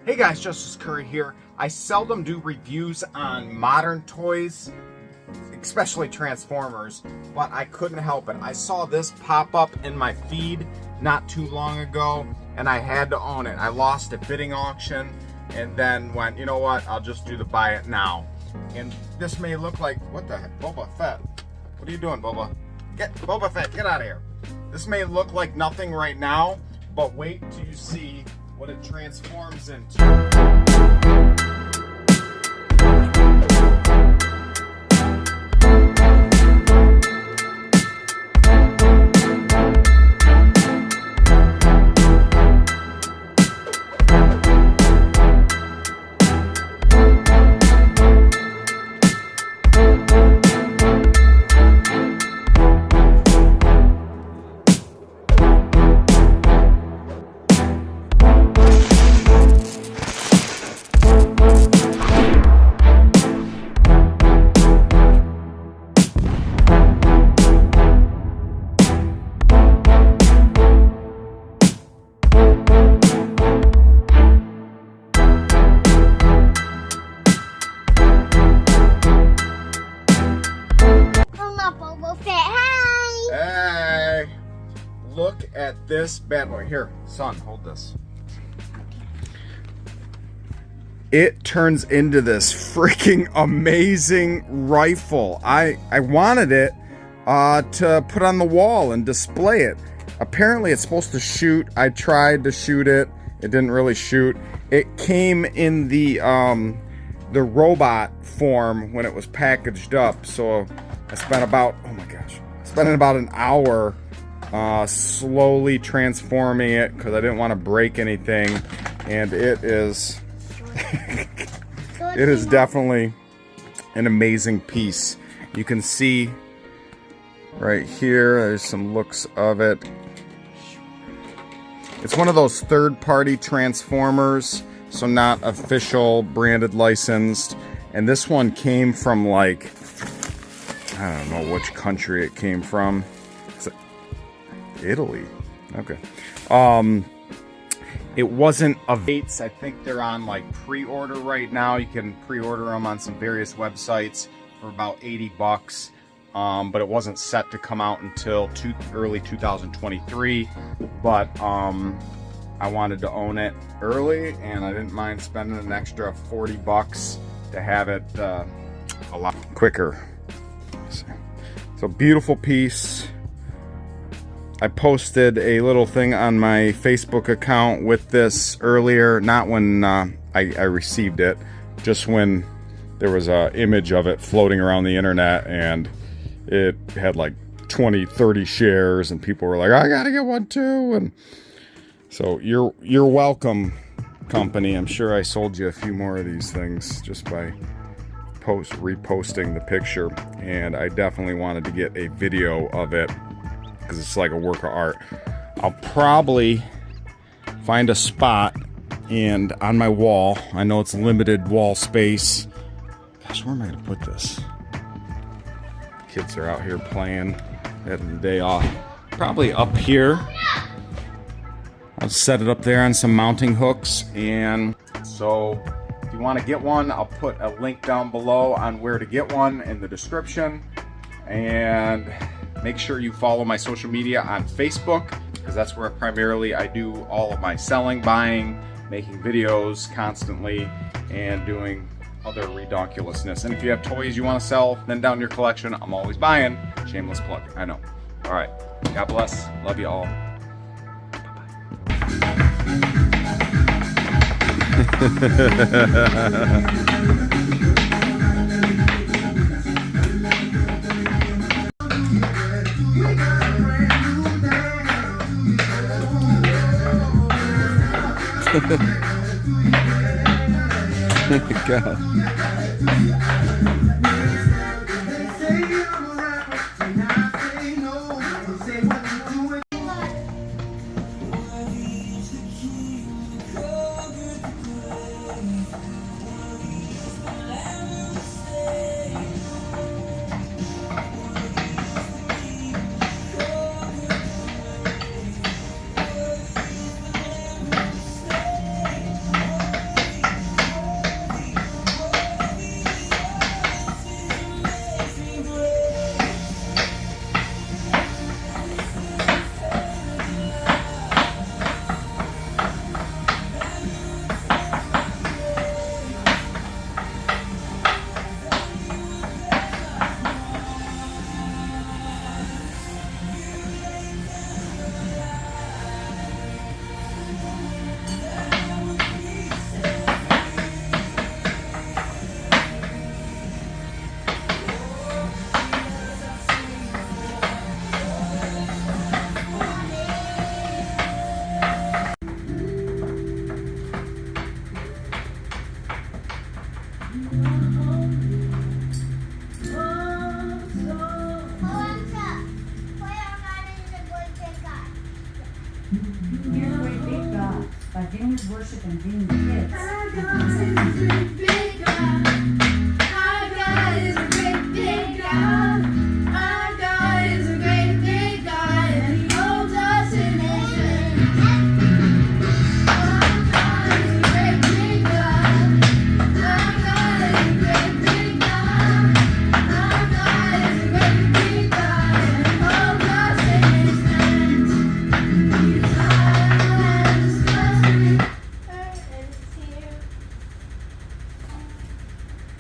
Hey guys, Justice Curry here. I seldom do reviews on modern toys, especially Transformers, but I couldn't help it. I saw this pop up in my feed not too long ago, and I had to own it. I lost a bidding auction, and then went, you know what, I'll just do the buy it now. And this may look like, what the heck, Boba Fett? What are you doing, Boba? Boba Fett, get out of here. This may look like nothing right now, but wait till you see what it transforms into. Hey, look at this bad boy. Here, son, hold this. It turns into this freaking amazing rifle. I wanted it to put on the wall and display it. Apparently it's supposed to shoot. I tried to shoot it. It didn't really shoot. It came in the robot form when it was packaged up. So I spent about, oh my gosh, spending about an hour slowly transforming it because I didn't want to break anything, and it is it is definitely an amazing piece. You can see right here, there's some looks of it. It's one of those third-party Transformers, so not official, branded, licensed, and this one came from, like, I don't know which country it came from. Is it Italy? Okay. It wasn't of dates. I think they're on like pre-order right now. You can pre-order them on some various websites for about 80 bucks. But it wasn't set to come out until early 2023. But I wanted to own it early, and I didn't mind spending an extra 40 bucks to have it a lot quicker. So beautiful piece. I posted a little thing on my Facebook account with this earlier, not when I received it, just when there was an image of it floating around the internet, and it had like 20-30 shares, and people were like, I gotta get one too. And so you're welcome, company. I'm sure I sold you a few more of these things just by reposting the picture, and I definitely wanted to get a video of it because it's like a work of art. I'll probably find a spot and on my wall, I know it's limited wall space. Gosh, where am I gonna put this? Kids are out here playing, having the day off. Probably up here. I'll set it up there on some mounting hooks, and so if you want to get one, I'll put a link down below on where to get one in the description. And make sure you follow my social media on Facebook, because that's where primarily I do all of my selling, buying, making videos constantly, and doing other redonkulousness. And if you have toys you want to sell, then down your collection, I'm always buying. Shameless plug, I know. All right, God bless, love you all. God.